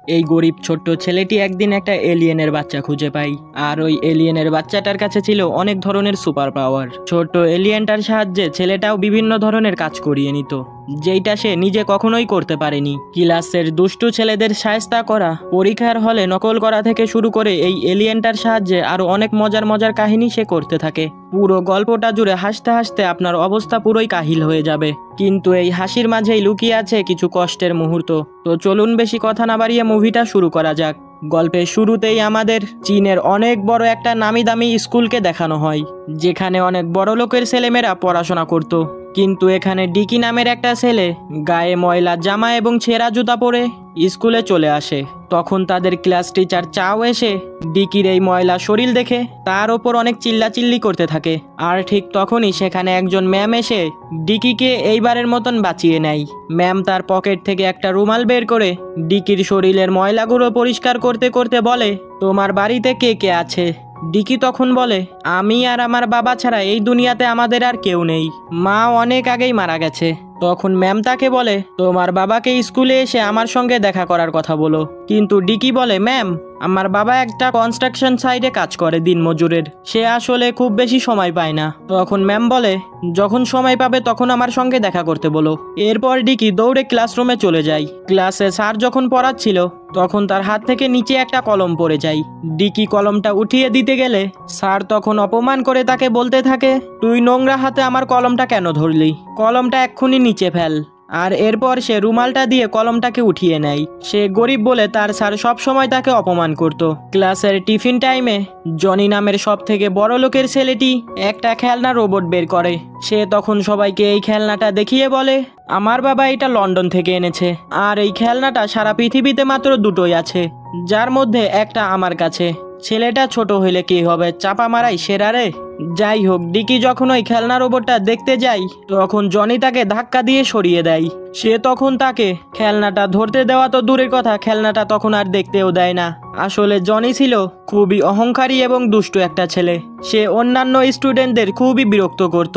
এই গরিব ছোট্ট ছেলেটি একদিন একটা এলিয়েনের বাচ্চা খুঁজে পায়। আর ওই এলিয়েনের বাচ্চাটার কাছে ছিল অনেক ধরনের সুপার পাওয়ার। ছোট্ট এলিয়েনটার সাহায্যে ছেলেটাও বিভিন্ন ধরনের কাজ করিয়ে নিত, যেইটা সে নিজে কখনোই করতে পারেনি। ক্লাসের দুষ্টু ছেলেদের শায়েস্তা করা, পরীক্ষার হলে নকল করা থেকে শুরু করে এই এলিয়েনটার সাহায্যে আরো অনেক মজার মজার কাহিনী সে করতে থাকে। পুরো গল্পটা জুড়ে হাসতে হাসতে আপনার অবস্থা পুরোই কাহিল হয়ে যাবে, কিন্তু এই হাসির মাঝেই লুকিয়ে আছে কিছু কষ্টের মুহূর্ত। তো চলুন বেশি কথা না বাড়িয়ে মুভিটা শুরু করা যাক। গল্পের শুরুতেই আমাদের চীনের অনেক বড় একটা নামি দামি স্কুলকে দেখানো হয়, যেখানে অনেক বড় লোকের ছেলেমেয়েরা পড়াশোনা করত। কিন্তু এখানে ডিকি নামের একটা ছেলে গায়ে ময়লা জামা এবং ছেঁড়া জুতা পরে স্কুলে চলে আসে। তখন তাদের ক্লাস টিচার চাও এসে ডিকির এই ময়লা শরীর দেখে তার ওপর অনেক চিল্লাচিল্লি করতে থাকে। আর ঠিক তখনই সেখানে একজন ম্যাম এসে ডিকিকে এইবারের মতন বাঁচিয়ে নেয়। ম্যাম তার পকেট থেকে একটা রুমাল বের করে ডিকির শরীরের ময়লাগুলো পরিষ্কার করতে করতে বলে, তোমার বাড়িতে কে কে আছে? ডিকি তখন বলে, আমি আর আমার বাবা ছাড়া এই দুনিয়াতে আমাদের আর কেউ নেই, মা অনেক আগেই মারা গেছে। তখন ম্যাম তাকে বলে, তোমার বাবাকে স্কুলে এসে আমার সঙ্গে দেখা করার কথা বলো। কিন্তু ডিকি বলে, ম্যাম আমার বাবা একটা কনস্ট্রাকশন সাইটে কাজ করে দিনমজুরের, সে আসলে খুব বেশি সময় পায় না। তখন ম্যাম বলে, যখন সময় পাবে তখন আমার সঙ্গে দেখা করতে বলো। এরপর ডিকি দৌড়ে ক্লাসরুমে চলে যায়। ক্লাসে স্যার যখন পড়াচ্ছিল তখন তার হাত থেকে নিচে একটা কলম পড়ে যায়। ডিকি কলমটা উঠিয়ে দিতে গেলে স্যার তখন অপমান করে তাকে বলতে থাকে, তুই নোংরা হাতে আমার কলমটা কেন ধরলি? কলমটা এক্ষুনি নিচে ফেল। আর এরপর সে রুমালটা দিয়ে কলমটাকে উঠিয়ে নেয়। সে গরিব বলে তার স্যার সবসময় তাকে অপমান করত। ক্লাসের টিফিন টাইমে জনি নামের সব থেকে বড় লোকের ছেলেটি একটা খেলনা রোবট বের করে। সে তখন সবাইকে এই খেলনাটা দেখিয়ে বলে, আমার বাবা এটা লন্ডন থেকে এনেছে, আর এই খেলনাটা সারা পৃথিবীতে মাত্র দুটোই আছে, যার মধ্যে একটা আমার কাছে। ছেলেটা ছোট হইলে কি হবে, চাপা মারাই সেরা রে। যাই হোক, ডিকি যখন ওই খেলনা রোবটটা দেখতে যায় তখন জনি তাকে ধাক্কা দিয়ে সরিয়ে দেয়। সে তখন তাকে খেলনাটা ধরতে দেওয়া তো দূরের কথা, খেলনাটা তখন আর দেখতেও দেয় না। আসলে জনি ছিল খুবই অহংকারী এবং দুষ্ট একটা ছেলে। সে অন্যান্য স্টুডেন্টদের খুবই বিরক্ত করত।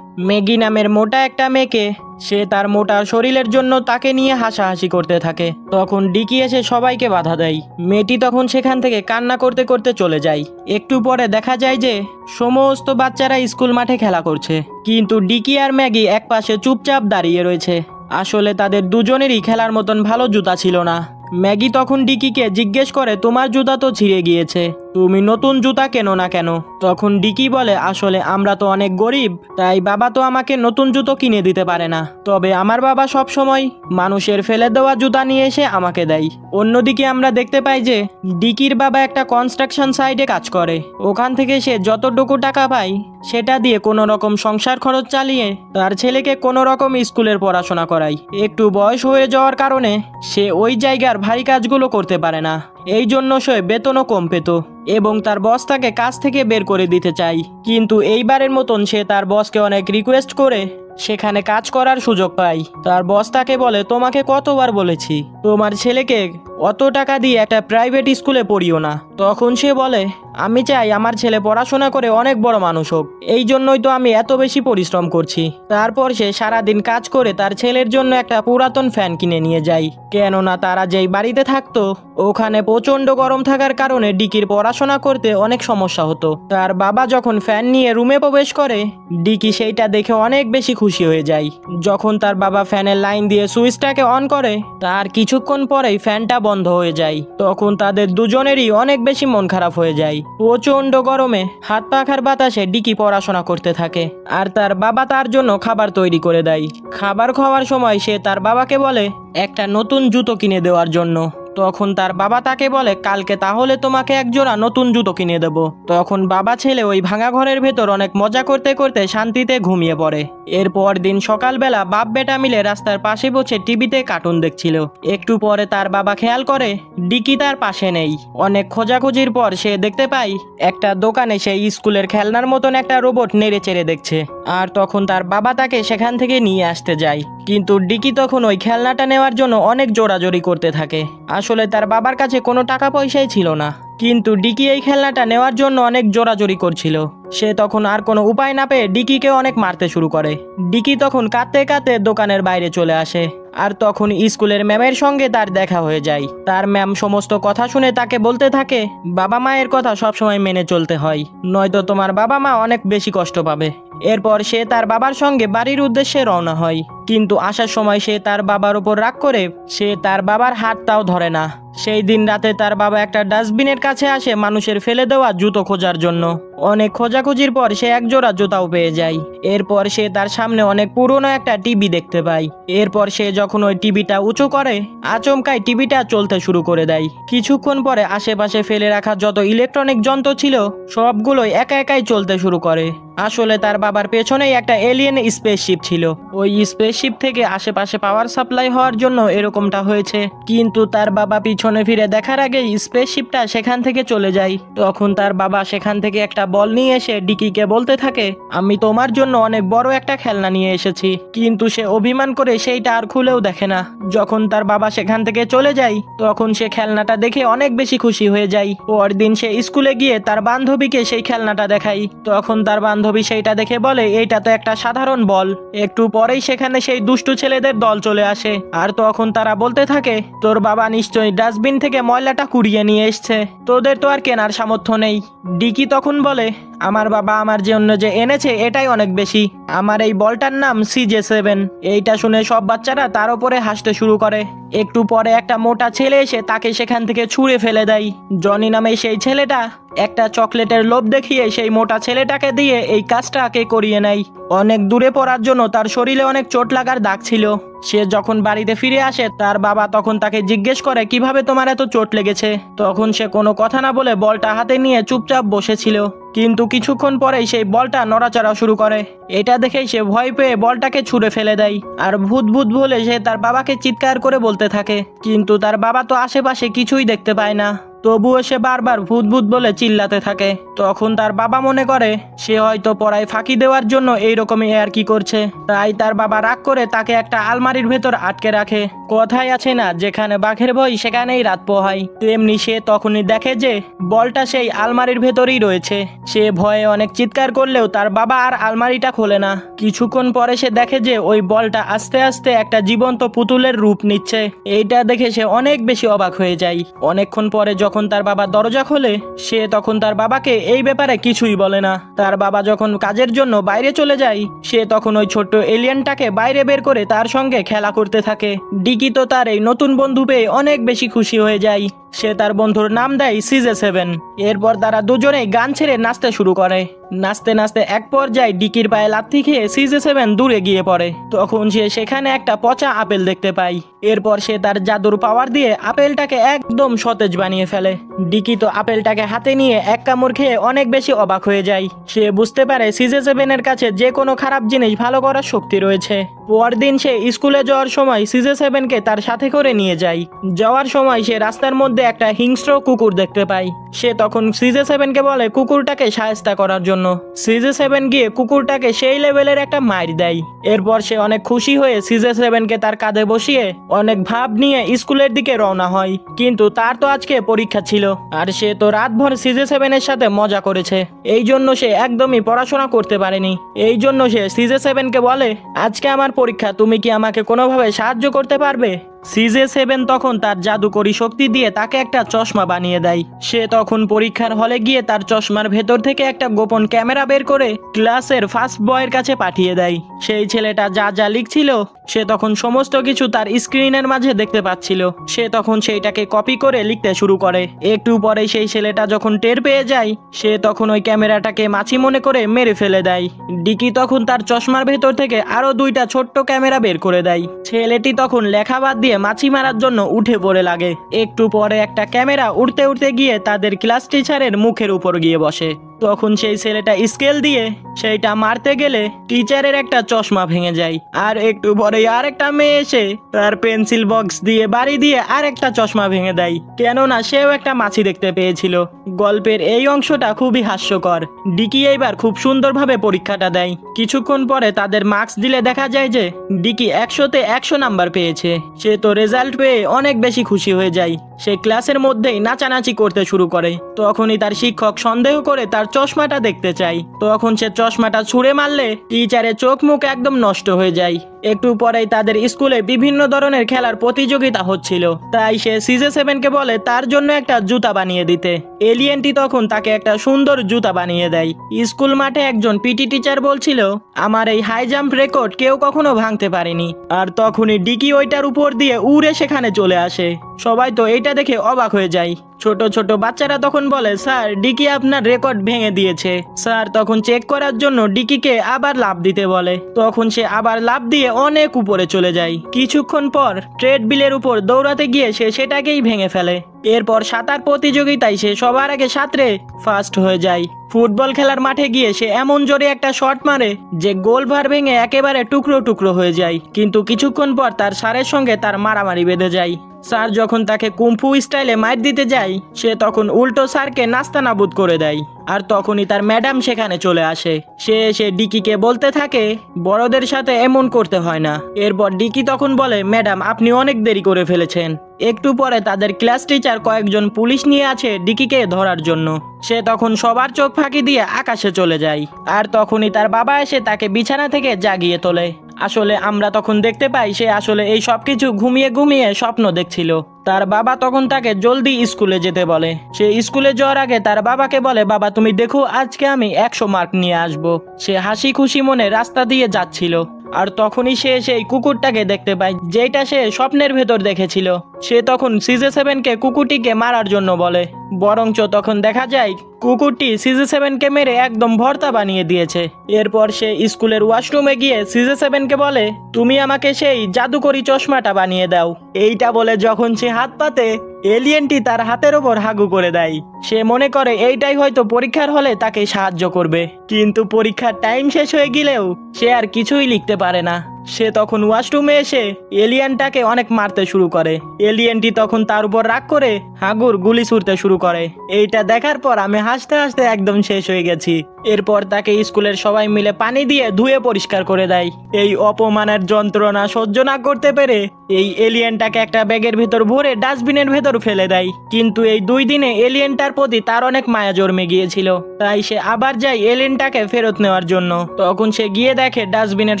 ম্যাগি নামের মোটা একটা মেয়েকে সে তার মোটা শরীরের জন্য তাকে নিয়ে হাসাহাসি করতে থাকে। তখন ডিকি এসে সবাইকে বাধা দেয়। মেয়েটি তখন সেখান থেকে কান্না করতে করতে চলে যায়। একটু পরে দেখা যায় যে সমস্ত বাচ্চারা স্কুল মাঠে খেলা করছে, কিন্তু ডিকি আর ম্যাগি একপাশে চুপচাপ দাঁড়িয়ে রয়েছে। আসলে তাদের দুজনেরই খেলার মতন ভালো জুতা ছিল না। ম্যাগি তখন ডিকিকে জিজ্ঞেস করে, তোমার জুতা তো ছিঁড়ে গিয়েছে, তুমি নতুন জুতা কেনো না কেন? তখন ডিকি বলে, আসলে আমরা তো অনেক গরিব, তাই বাবা তো আমাকে নতুন জুতো কিনে দিতে পারে না, তবে আমার বাবা সব সময় মানুষের ফেলে দেওয়া জুতা নিয়ে এসে আমাকে দেয়। অন্যদিকে আমরা দেখতে পাই যে ডিকির বাবা একটা কনস্ট্রাকশন সাইটে কাজ করে। ওখান থেকে সে যতটুকু টাকা পায় সেটা দিয়ে কোনো রকম সংসার খরচ চালিয়ে তার ছেলেকে কোনো রকম স্কুলের পড়াশোনা করায়। একটু বয়স হয়ে যাওয়ার কারণে সে ওই জায়গার ভারী কাজগুলো করতে পারে না, এই জন্য সে বেতনও কম পেত এবং তার বস তাকে কাজ থেকে বের করে দিতে চায়। কিন্তু এইবারের মতন সে তার বসকে অনেক রিকোয়েস্ট করে সেখানে কাজ করার সুযোগ পায়। তার বস তাকে বলে, তোমাকে কতবার বলেছি তোমার ছেলেকে অত টাকা দিয়ে একটা প্রাইভেট স্কুলে পড়িও না। তখন সে বলে, আমি চাই আমার ছেলে পড়াশোনা করে অনেক বড় মানুষ হোক, এই জন্যই তো আমি এত বেশি পরিশ্রম করছি। তারপর সে সারাদিন কাজ করে তার ছেলের জন্য একটা পুরাতন ফ্যান কিনে নিয়ে যায়, কেননা তারা যেই বাড়িতে থাকতো ওখানে প্রচন্ড গরম থাকার কারণে ডিকির পড়াশোনা করতে অনেক সমস্যা হতো। তার বাবা যখন ফ্যান নিয়ে রুমে প্রবেশ করে ডিকি সেইটা দেখে অনেক বেশি খুশি হয়ে যায়। যখন তার বাবা ফ্যানের লাইন দিয়ে সুইচটাকে অন করে তার কিছুক্ষণ পরেই ফ্যানটা বন্ধ হয়ে যায়। তখন তাদের দুজনেরই অনেক বেশি মন খারাপ হয়ে যায়। প্রচন্ড গরমে হাত পাখার বাতাসে ডিকি পড়াশোনা করতে থাকে, আর তার বাবা তার জন্য খাবার তৈরি করে দেয়। খাবার খাওয়ার সময় সে তার বাবাকে বলে একটা নতুন জুতো কিনে দেওয়ার জন্য। তখন তার বাবা তাকে বলে, কালকে তাহলে তোমাকে একজোড়া নতুন জুতো কিনে দেব। তখন বাবা ছেলে ওই ভাঙা ঘরের ভেতর অনেক মজা করতে করতে শান্তিতে ঘুমিয়ে পড়ে। এরপর দিন সকালবেলা বাপ বেটা মিলে রাস্তার পাশে বসে টিভিতে কার্টুন দেখছিল। একটু পরে তার বাবা খেয়াল করে ডিকি তার পাশে নেই। অনেক খোঁজাখুঁজির পর সে দেখতে পায় একটা দোকানে সেই স্কুলের খেলনার মতন একটা রোবট নেড়ে চেড়ে দেখছে। আর তখন তার বাবা তাকে সেখান থেকে নিয়ে আসতে যায়, কিন্তু ডিকি তখন ওই খেলনাটা নেওয়ার জন্য অনেক জোরাজোরি করতে থাকে। আসলে তার বাবার কাছে কোনো টাকা পয়সাই ছিল না, কিন্তু ডিকি এই খেলনাটা নেওয়ার জন্য অনেক জোরাজোরি করছিল। সে তখন আর কোনো উপায় না পেয়ে ডিকিকে অনেক মারতে শুরু করে। ডিকি তখন কাঁদতে কাঁদতে দোকানের বাইরে চলে আসে। আর তখন স্কুলের ম্যামের সঙ্গে তার দেখা হয়ে যায়। তার ম্যাম সমস্ত কথা শুনে তাকে বলতে থাকে, বাবা মায়ের কথা সবসময় মেনে চলতে হয়, নয়তো তোমার বাবা মা অনেক বেশি কষ্ট পাবে। এরপর সে তার বাবার সঙ্গে বাড়ির উদ্দেশ্যে রওনা হয়, কিন্তু আসার সময় সে তার বাবার উপর রাগ করে সে তার বাবার হাতটাও ধরে না। সেই দিন রাতে তার বাবা একটা ডাস্টবিনের কাছে আসে মানুষের ফেলে দেওয়া জুতো খোঁজার জন্য। অনেক খোঁজাখুঁজির পর সে এক জোড়া জুতাও পেয়ে যায়। এরপর সে তার সামনে অনেক পুরনো একটা টিভি দেখতে পায়। এরপর সে যখন ওই টিভিটা উঁচু করে, আচমকাই টিভিটা চলতে শুরু করে দেয়। কিছুক্ষণ পরে আশেপাশে ফেলে রাখা যত ইলেকট্রনিক যন্ত্র ছিল সবগুলোই একা একাই চলতে শুরু করে। আসলে তার বাবার পেছনেই একটা এলিয়েন স্পেসশিপ ছিল। ওই স্পেসশিপ থেকে আশেপাশে পাওয়ার সাপ্লাই হওয়ার জন্য এরকমটা হয়েছে। কিন্তু তার বাবা পিছনে ফিরে দেখার আগেই স্পেসশিপটা সেখান থেকে চলে যায়। তখন তার বাবা সেখান থেকে একটা বল নিয়ে এসে ডিকিকে বলতে থাকে, আমি তোমার জন্য অনেক বড় একটা খেলনা নিয়ে এসেছি। কিন্তু সে অভিমান করে সেইটা আর খুলেও দেখে না। যখন তার বাবা সেখান থেকে চলে যায় তখন সে খেলনাটা দেখে অনেক বেশি খুশি হয়ে যায়। পরদিন সে স্কুলে গিয়ে তার বান্ধবীকে সেই খেলনাটা দেখায়। তখন তার বান্ধবী সেইটা দেখে বলে, এইটা তো একটা সাধারণ বল। একটু পরেই সেখানে সেই দুষ্টু ছেলেদের দল চলে আসে। আর তখন তারা বলতে থাকে, তোর বাবা নিশ্চয়ই ডাস্টবিন থেকে ময়লাটা কুড়িয়ে নিয়ে এসছে, তোদের তো আর কেনার সামর্থ্য নেই। ডিকি তখন বলে, আমার বাবা আমার জন্য যে এনেছে এটাই অনেক বেশি। আমার এই বলটার নাম CJ7। এইটা শুনে সব বাচ্চারা তার উপরে হাসতে শুরু করে। একটু পরে একটা মোটা ছেলে এসে তাকে সেখান থেকে ছুঁড়ে ফেলে দেয়। জনি নামে সেই ছেলেটা একটা চকলেটের লোভ দেখিয়ে সেই মোটা ছেলেটাকে দিয়ে এই কাজটাকে করিয়ে নেয়। অনেক দূরে পড়ার জন্য তার শরীরে অনেক চোট লাগার দাগ ছিল। সে যখন বাড়িতে ফিরে আসে তার বাবা তখন তাকে জিজ্ঞেস করে, কিভাবে তোমার এত চোট লেগেছে? তখন সে কোনো কথা না বলে বলটা হাতে নিয়ে চুপচাপ বসেছিল। কিন্তু কিছুক্ষণ পরেই সেই বলটা নড়াচড়া শুরু করে। এটা দেখেই সে ভয় পেয়ে বলটাকে ছুঁড়ে ফেলে দেয়। আর ভূত ভূত বলে সে তার বাবাকে চিৎকার করে বলতে থাকে। কিন্তু তার বাবা তো আশেপাশে কিছুই দেখতে পায় না, তবুও সে বারবার ভূত ভূত বলে চিল্লাতে থাকে। তখন তার বাবা মনে করে সে হয়তো পড়ায় ফাঁকি দেওয়ার জন্য এইরকমই আর কি করছে। তাই তার বাবা রাগ করে তাকে একটা আলমারির ভেতর আটকে রাখে। কথাই আছে না, যেখানে বাঘের ভয় সেখানেই রাত পোহায়। তেমনি সে তখনই দেখে যে বলটা সেই আলমারির ভেতরেই রয়েছে। সে ভয়ে অনেক চিৎকার করলেও তার বাবা আর আলমারিটা খোলে না। কিছুক্ষণ পরে সে দেখে যে ওই বলটা আস্তে আস্তে একটা জীবন্ত পুতুলের রূপ নিচ্ছে। এইটা দেখে সে অনেক বেশি অবাক হয়ে যায়। অনেকক্ষণ পরে যখন তার বাবা দরজা খোলে সে তখন তার বাবাকে এই ব্যাপারে কিছুই বলে না। তার বাবা যখন কাজের জন্য বাইরে চলে যায় সে তখন ওই ছোট্ট এলিয়েনটাকে বাইরে বের করে তার সঙ্গে খেলা করতে থাকে। ডিকি তো তার এই নতুন বন্ধু পেয়ে অনেক বেশি খুশি হয়ে যায়। সে তার বন্ধুর নাম দেয় CJ7। এরপর তারা দুজনেই গান ছেড়ে নাচতে শুরু করে। নাচতে নাচতে এক পর্যায়ে ডিকির পায়ে লাথি খেয়ে CJ7 দূরে গিয়ে পড়ে। তখন সে সেখানে একটা পচা আপেল দেখতে পায়। এরপর সে তার জাদুর পাওয়ার দিয়ে আপেলটাকে একদম সতেজ বানিয়ে ফেলে। ডিকি তো আপেলটাকে হাতে নিয়ে এক কামড় খেয়ে অনেক বেশি অবাক হয়ে যায়। সে বুঝতে পারে CJ7 এর কাছে যে কোনো খারাপ জিনিস ভালো করার শক্তি রয়েছে। পরদিন সে স্কুলে যাওয়ার সময় CJ7 কে তার সাথে করে নিয়ে যায়। যাওয়ার সময় সে রাস্তার মধ্যে একটা হিংস্র কুকুর দেখতে পায়। সে তখন CJ7 কে বলে কুকুরটাকে শায়েস্তা করার জন্য। CJ7 গিয়ে কুকুরটাকে সেই লেভেলের একটা মাইর দেয়। এরপর সে অনেক খুশি হয়ে CJ7 কে তার কাঁধে বসিয়ে অনেক ভাব নিয়ে স্কুলের দিকে রওনা হয়। কিন্তু তার তো আজকে পরীক্ষা ছিল আর সে তো রাতভর CJ7 এর সাথে মজা করেছে, এই জন্য সে একদমই পড়াশোনা করতে পারেনি। এই জন্য সে CJ7 কে বলে, আজকে আমার পরীক্ষা, তুমি কি আমাকে কোনোভাবে সাহায্য করতে পারবে? CJ7 তখন তার জাদুকরি শক্তি দিয়ে তাকে একটা চশমা বানিয়ে দেয়। সে তখন পরীক্ষার হলে গিয়ে তার চশমার ভেতর থেকে একটা গোপন ক্যামেরা বের করে ক্লাসের ফার্স্ট বয়ের কাছে পাঠিয়ে দেয়। সেই ছেলেটা যা যা লিখছিল সে তখন সমস্ত কিছু তার স্ক্রিনের মাঝে দেখতে পাচ্ছিল। সে তখন সেইটাকে কপি করে লিখতে শুরু করে। একটু পরে সেই ছেলেটা যখন টের পেয়ে যায় সে তখন ওই ক্যামেরাটাকে মাছি মনে করে মেরে ফেলে দেয়। ডিকি তখন তার চশমার ভেতর থেকে আরো দুইটা ছোট্ট ক্যামেরা বের করে দেয়। ছেলেটি তখন লেখা বাদ দিয়ে মাছি মারার জন্য উঠে পড়ে লাগে। একটু পরে একটা ক্যামেরা উড়তে উড়তে গিয়ে তাদের ক্লাস টিচারের মুখের উপর গিয়ে বসে। তখন সেই ছেলেটা স্কেল দিয়ে সেইটা মারতে গেলে টিচারের একটা চশমা ভেঙে যায়। আর একটু পরে আর একটা মেয়ে এসে তার পেন্সিল বক্স দিয়ে বাড়ি দিয়ে আর একটা চশমা ভেঙে দেয়, কেননা সেও একটা মাছি দেখতে পেয়েছিল। গল্পের এই অংশটা খুবই হাস্যকর। ডিকি এইবার খুব সুন্দরভাবে পরীক্ষাটা দেয়। কিছুক্ষণ পরে তাদের মার্কস দিলে দেখা যায় যে ডিকি 100-তে 100 নাম্বার পেয়েছে। সে তো রেজাল্ট পেয়ে অনেক বেশি খুশি হয়ে যায়। সে ক্লাসের মধ্যেই নাচানাচি করতে শুরু করে। তখনই তার শিক্ষক সন্দেহ করে তার চশমাটা দেখতে চায়। তখন সে চশমাটা ছুঁড়ে মারলে টিচারের চোখ মুখ একদম নষ্ট হয়ে যায়। একটু পরেই তাদের স্কুলে বিভিন্ন ধরনের খেলার প্রতিযোগিতা হচ্ছিল, তাই সে CJ7কে বলে তার জন্য একটা জুতা বানিয়ে দিতে। এলিয়েনটি তখন তাকে একটা সুন্দর জুতা বানিয়ে দেয়। স্কুল মাঠে একজন পিটি টিচার বলছিল, আমার এই হাই জাম্প রেকর্ড কেউ কখনো ভাঙতে পারেনি। আর তখনই ডিকি ওইটার উপর দিয়ে উড়ে সেখানে চলে আসে। সবাই তো এটা দেখে অবাক হয়ে যায়। ছোট ছোট বাচ্চারা তখন বলে, স্যার ডিকি আপনার রেকর্ড ভেঙে দিয়েছে। স্যার তখন চেক করার জন্য ডিকিকে আবার লাফ দিতে বলে। তখন সে আবার লাফ দিয়ে অনেক উপরে চলে যায়। কিছুক্ষণ পর ট্রেডমিলের উপর দৌড়াতে গিয়ে সে সেটাকেই ভেঙে ফেলে। এরপর সাঁতার প্রতিযোগিতায় সে সবার আগে সাঁতরে ফার্স্ট হয়ে যায়। ফুটবল খেলার মাঠে গিয়ে সে এমন জোরে একটা শট মারে যে গোলভার ভেঙে একেবারে টুকরো টুকরো হয়ে যায়। কিন্তু কিছুক্ষণ পর তার স্যারের সঙ্গে তার মারামারি বেঁধে যায়। স্যার যখন তাকে কুম্ফু স্টাইলে মাইর দিতে যায়, সে তখন উল্টো স্যারকে নাস্তানাবুদ করে দেয়। আর তখনই তার ম্যাডাম সেখানে চলে আসে। সে এসে ডিকিকে বলতে থাকে, বড়দের সাথে এমন করতে হয় না। এরপর ডিকি তখন বলে, ম্যাডাম আপনি অনেক দেরি করে ফেলেছেন। একটু পরে তাদের ক্লাস টিচার কয়েকজন পুলিশ নিয়ে আছে ডিকিকে ধরার জন্য। সে তখন সবার চোখ ফাঁকি দিয়ে আকাশে চলে যায়। আর তখনই তার বাবা এসে তাকে বিছানা থেকে জাগিয়ে তোলে। আসলে আমরা তখন দেখতে পাই সে আসলে এই সবকিছু ঘুমিয়ে ঘুমিয়ে স্বপ্ন দেখছিল। তার বাবা তখন তাকে জলদি স্কুলে যেতে বলে। সে স্কুলে যাওয়ার আগে তার বাবাকে বলে, বাবা তুমি দেখো আজকে আমি 100 মার্ক নিয়ে আসব। সে হাসি খুশি মনে রাস্তা দিয়ে যাচ্ছিল। আর তখনই সে সেই কুকুরটাকে দেখতে পায়, যেটা সে স্বপ্নের ভেতর দেখেছিল। সে তখন CJ7কে কুকুরটিকে মারার জন্য বলে, বরঞ্চ তখন দেখা যায় কুকুরটি CJ7কে মেরে একদম ভর্তা বানিয়ে দিয়েছে। এরপর সে স্কুলের ওয়াশরুমে গিয়ে CJ7কে বলে, তুমি আমাকে সেই জাদুকরি চশমাটা বানিয়ে দাও। এইটা বলে যখন সে হাত পাতে, এলিয়েনটি তার হাতের ওপর হাগু করে দেয়। সে মনে করে এইটাই হয়তো পরীক্ষার হলে তাকে সাহায্য করবে। কিন্তু পরীক্ষার টাইম শেষ হয়ে গেলেও সে আর কিছুই লিখতে পারে না। সে তখন ওয়াশরুমে এসে এলিয়েনটাকে অনেক মারতে শুরু করে। এলিয়েনটি তখন তার উপর রাগ করে হাগুর গুলি ছুড়তে শুরু করে। এইটা দেখার পর আমি হাসতে হাসতে একদম শেষ হয়ে গেছি। এরপর তাকে স্কুলের সবাই মিলে পানি দিয়ে ধুয়ে পরিষ্কার করে দেয়। এই অপমানের যন্ত্রণা সহ্য না করতে পেরে এই এলিয়েনটাকে একটা ব্যাগের ভিতর ভরে ডাস্টবিনের ভেতর ফেলে দেয়। কিন্তু এই 2 দিনে এলিয়েনটার প্রতি তার অনেক মায়া জন্মে গিয়েছিল, তাই সে আবার যায় এলিয়েনটাকে ফেরত নেওয়ার জন্য। তখন সে গিয়ে দেখে ডাস্টবিনের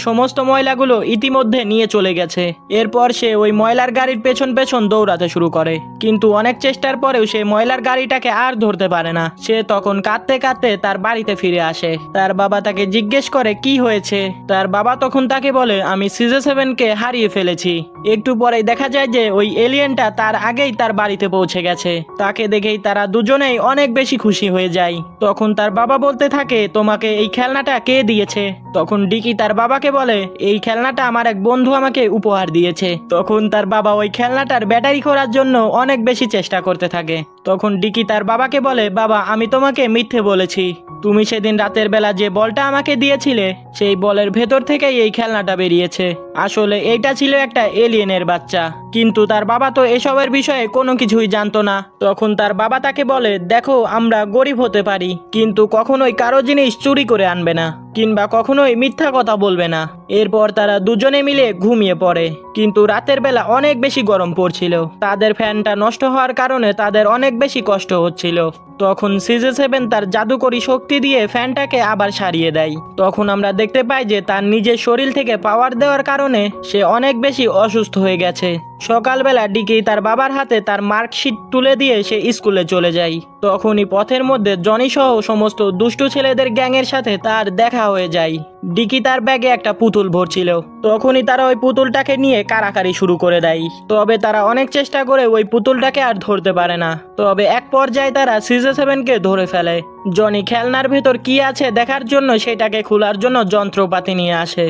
সমস্ত ময়লাগুলো ইতিমধ্যে নিয়ে চলে গেছে। এরপর সে ওই ময়লার গাড়ির পেছন পেছন দৌড়াতে শুরু করে। কিন্তু অনেক চেষ্টার পরেও সে ময়লার গাড়িটাকে আর ধরতে পারে না। সে তখন কাঁদতে কাঁদতে তার বাড়িতে ফিরে আসে। তার বাবা তাকে জিজ্ঞেস করে কি হয়েছে। তার বাবা তখন তাকে বলে, আমি CJ7কে হারিয়ে ফেলেছি। একটু পরেই দেখা যায় যে ওই এলিয়েনটা তার আগেই তার বাড়িতে পৌঁছে গেছে। তাকে দেখেই তারা দুজনেই অনেক বেশি খুশি হয়ে যায়। তখন তার বাবা বলতে থাকে, তোমাকে এই খেলনাটা কে দিয়েছে? তখন ডিকি তার বাবাকে বলে, এই খেলনাটা আমার এক বন্ধু আমাকে উপহার দিয়েছে। তখন তার বাবা ওই খেলনাটার ব্যাটারি করার জন্য অনেক বেশি চেষ্টা করতে থাকে। তখন ডিকি তার বাবাকে বলে, বাবা আমি তোমাকে মিথ্যে বলেছি। তুমি সেদিন রাতের বেলা যে বলটা আমাকে দিয়েছিলে সেই বলের ভেতর থেকেই এই খেলনাটা বেরিয়েছে। আসলে এইটা ছিল একটা এলিয়েনের বাচ্চা। কিন্তু তার বাবা তো এসবের বিষয়ে কোনো কিছুই জানতো না। তখন তার বাবা তাকে বলে, দেখো আমরা গরিব হতে পারি, কিন্তু কখনোই কারো জিনিস চুরি করে আনবে না, কিংবা কখনোই মিথ্যা কথা বলবে না। এরপর তারা দুজনে মিলে ঘুমিয়ে পড়ে। কিন্তু রাতের বেলা অনেক বেশি গরম পড়ছিল। তাদের ফ্যানটা নষ্ট হওয়ার কারণে তাদের অনেক বেশি কষ্ট হচ্ছিল। তখন CJ7 তার জাদুকরি শক্তি দিয়ে ফ্যানটাকে আবার সারিয়ে দেয়। তখন আমরা দেখতে পাই যে তার নিজের শরীর থেকে পাওয়ার দেওয়ার কারণে সে অনেক বেশি অসুস্থ হয়ে গেছে। সকালবেলা ডিকি তার বাবার হাতে তার মার্কশিট তুলে দিয়ে সে স্কুলে চলে যায়। তখনই পথের মধ্যে জনি সহ সমস্ত দুষ্টু ছেলেদের গ্যাংয়ের সাথে তার দেখা হয়ে যায়। ডিকি তার ব্যাগে একটা পুতুল ভরছিল। তখনই তারা ওই পুতুলটাকে নিয়ে কারাকারি শুরু করে দেয়। তবে তারা অনেক চেষ্টা করে ওই পুতুলটাকে আর ধরতে পারে না। তবে এক পর্যায়ে তারা CJ7কে ধরে ফেলে। জনি খেলনার ভেতর কি আছে দেখার জন্য সেটাকে খোলার জন্য যন্ত্রপাতি নিয়ে আসে।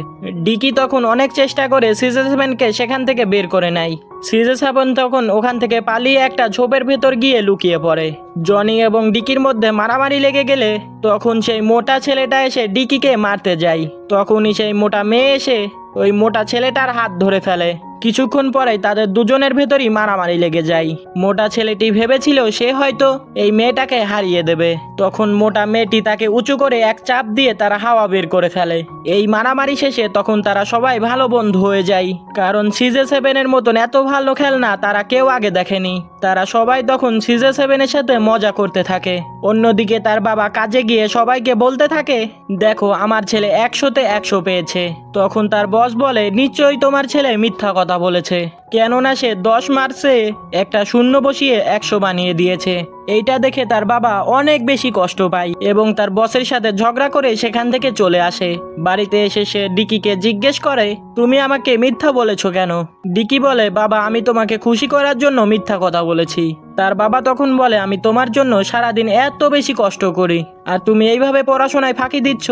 ডিকি তখন অনেক চেষ্টা করে CJ7কে সেখান থেকে বের করে নেয়। CJ7 তখন ওখান থেকে পালিয়ে একটা ঝোপের ভেতর গিয়ে লুকিয়ে পড়ে। জনি এবং ডিকির মধ্যে মারামারি লেগে গেলে তখন সেই মোটা ছেলেটা এসে ডিকিকে মারতে যায়। তখনই সেই মোটা মেয়ে এসে ওই মোটা ছেলেটার হাত ধরে ফেলে। কিছুক্ষণ পরেই তাদের দুজনের ভেতরই মারামারি লেগে যায়। মোটা ছেলেটি ভেবেছিল সে হয়তো এই মেয়েটাকে হারিয়ে দেবে, তখন মোটা মেয়েটি তাকে উঁচু করে এক চাপ দিয়ে তারা হাওয়া বের করে ফেলে। এই মারামারি শেষে তখন তারা সবাই ভালো বন্ধু হয়ে যায়, কারণ CJ7-এর মতন এত ভালো খেলনা তারা কেউ আগে দেখেনি। তারা সবাই তখন CJ7-এর সাথে মজা করতে থাকে। অন্যদিকে তার বাবা কাজে গিয়ে সবাইকে বলতে থাকে, দেখো আমার ছেলে 100-তে 100 পেয়েছে। তখন তার বস বলে, নিশ্চয়ই তোমার ছেলে মিথ্যা কথা বলেছে, কেননা সে 10 মার্চে একটা শূন্য বসিয়ে 100 বানিয়ে দিয়েছে। এইটা দেখে তার বাবা অনেক বেশি কষ্ট পায় এবং তার বসের সাথে ঝগড়া করে সেখান থেকে চলে আসে। বাড়িতে এসে সে ডিকিকে জিজ্ঞেস করে, তুমি আমাকে মিথ্যা বলেছো কেন? ডিকি বলে, বাবা আমি তোমাকে খুশি করার জন্য মিথ্যা কথা বলেছি। তার বাবা তখন বলে, আমি তোমার জন্য সারাদিন এত বেশি কষ্ট করি আর তুমি এইভাবে পড়াশোনায় ফাঁকি দিচ্ছ।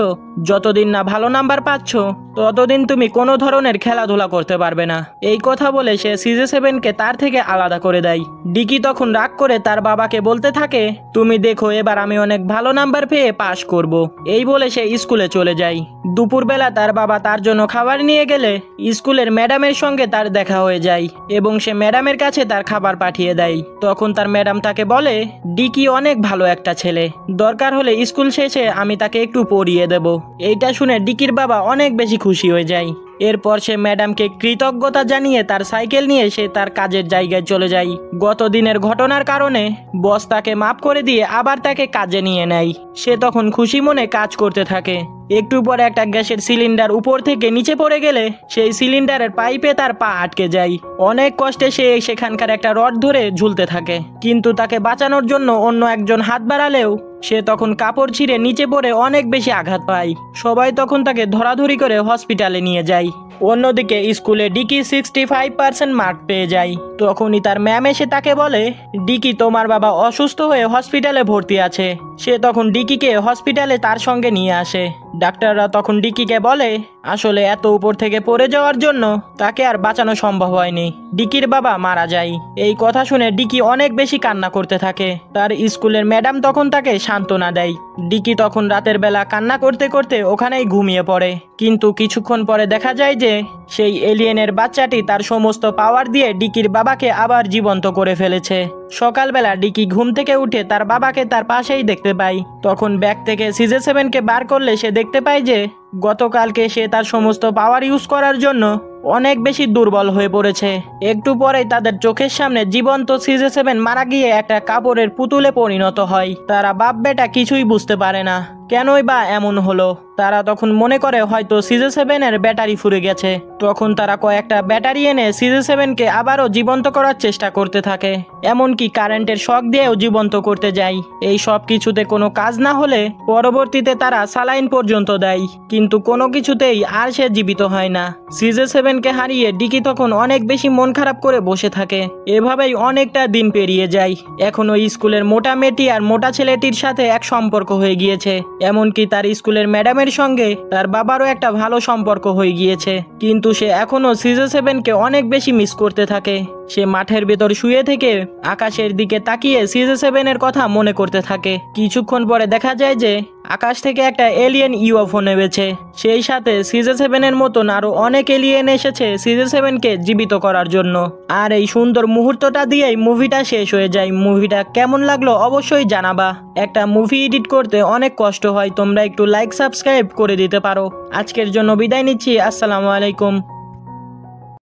যতদিন না ভালো নাম্বার পাচ্ছ ততদিন তুমি কোনো ধরনের খেলাধুলা করতে পারবে না। এই কথা বলে সে CJ7-কে তার থেকে আলাদা করে দেয়। ডিকি তখন রাগ করে তার বাবাকে বলতে থাকে, তুমি দেখো এবার আমি অনেক ভালো নাম্বার পেয়ে পাশ করব। এই বলে সে স্কুলে চলে যায়। দুপুরবেলা তার বাবা তার জন্য খাবার নিয়ে গেলে স্কুলের ম্যাডামের সঙ্গে তার দেখা হয়ে যায় এবং সে ম্যাডামের কাছে তার খাবার পাঠিয়ে দেয়। তখন তার ম্যাডাম তাকে বলে, ডিকি অনেক ভালো একটা ছেলে, দরকার হলে স্কুল শেষে আমি তাকে একটু পড়িয়ে দেব। এইটা শুনে ডিকির বাবা অনেক বেশি খুশি হয়ে যায়। এরপর সে ম্যাডামকে কৃতজ্ঞতা জানিয়ে তার সাইকেল নিয়ে সে তার কাজের জায়গায় চলে যায়। গত দিনের ঘটনার কারণে বস তাকে মাফ করে দিয়ে আবার তাকে কাজে নিয়ে নেয়। সে তখন খুশি মনে কাজ করতে থাকে। একটু পরে একটা গ্যাসের সিলিন্ডার উপর থেকে নিচে পড়ে গেলে সেই সিলিন্ডারের পাইপে তার পা আটকে যায়। অনেক কষ্টে সে সেখানকার একটা রড ধরে ঝুলতে থাকে, কিন্তু তাকে বাঁচানোর জন্য অন্য একজন হাত বাড়ালেও সে তখন কাপড় ছিঁড়ে নিচে পড়ে অনেক বেশি আঘাত পায়। সবাই তখন তাকে ধরাধরি করে হসপিটালে নিয়ে যায়। অন্যদিকে স্কুলে ডিকি 65% মার্ক পেয়ে যায়। তখনই তার ম্যাম এসে তাকে বলে, ডিকি তোমার বাবা অসুস্থ হয়ে হসপিটালে ভর্তি আছে। সে তখন ডিকিকে হসপিটালে তার সঙ্গে নিয়ে আসে। ডাক্তাররা তখন ডিকিকে বলে, আসলে এত উপর থেকে পড়ে যাওয়ার জন্য তাকে আর বাঁচানো সম্ভব হয়নি, ডিকির বাবা মারা যায়। এই কথা শুনে ডিকি অনেক বেশি কান্না করতে থাকে। তার স্কুলের ম্যাডাম তখন তাকে সান্ত্বনা দেয়। ডিকি তখন রাতের বেলা কান্না করতে করতে ওখানেই ঘুমিয়ে পড়ে। কিন্তু কিছুক্ষণ পরে দেখা যায় যে সেই এলিয়েনের বাচ্চাটি তার সমস্ত পাওয়ার দিয়ে ডিকির বাবাকে আবার জীবন্ত করে ফেলেছে। সকালবেলা ডিকি ঘুম থেকে উঠে তার বাবাকে তার পাশেই দেখতে পায়। তখন ব্যাগ থেকে CJ7-কে বার করলে সে দেখতে পায় যে গতকালকে সে তার সমস্ত পাওয়ার ইউজ করার জন্য অনেক বেশি দুর্বল হয়ে পড়েছে। একটু পরেই তাদের চোখের সামনে জীবন্ত CJ7 মারা গিয়ে একটা কাপড়ের পুতুলে পরিণত হয়। তারা বাপ বেটা কিছুই বুঝতে পারে না, কেনই বা এমন হলো। তারা তখন মনে করে হয়তো CJ7-এর ব্যাটারি ফুরে গেছে। তখন তারা কয়েকটা ব্যাটারি এনে CJ7-কে আবারও জীবন্ত করার চেষ্টা করতে থাকে, এমনকি কারেন্টের শক দিয়েও জীবন্ত করতে যায়। এই সব কিছুতে কোনো কাজ না হলে পরবর্তীতে তারা সালাইন পর্যন্ত দেয়, কিন্তু কোনো কিছুতেই আর সে জীবিত হয় না। CJ7-কে হারিয়ে ডিকি তখন অনেক বেশি মন খারাপ করে বসে থাকে। এভাবেই অনেকটা দিন পেরিয়ে যায়। এখন ওই স্কুলের মোটা মেয়েটি আর মোটা ছেলেটির সাথে এক সম্পর্ক হয়ে গিয়েছে, এমনকি তার স্কুলের ম্যাডামের সঙ্গে তার বাবারও একটা ভালো সম্পর্ক হয়ে গিয়েছে। কিন্তু সে এখনো CJ7-কে অনেক বেশি মিস করতে থাকে। সে মাঠের ভেতর শুয়ে থেকে আকাশের দিকে তাকিয়ে CJ7-এর কথা মনে করতে থাকে। কিছুক্ষণ পরে দেখা যায় যে আকাশ থেকে একটা এলিয়েন UFO নেমেছে। সেই সাথে CJ7-এর মতন আরো অনেক এলিয়েন এসেছে CJ7-কে জীবিত করার জন্য। আর এই সুন্দর মুহূর্তটা দিয়েই মুভিটা শেষ হয়ে যায়। মুভিটা কেমন লাগলো অবশ্যই জানাবা। একটা মুভি এডিট করতে অনেক কষ্ট হয়, তোমরা একটু লাইক সাবস্ক্রাইব করে দিতে পারো। আজকের জন্য বিদায় নিচ্ছি, আসসালামু আলাইকুম।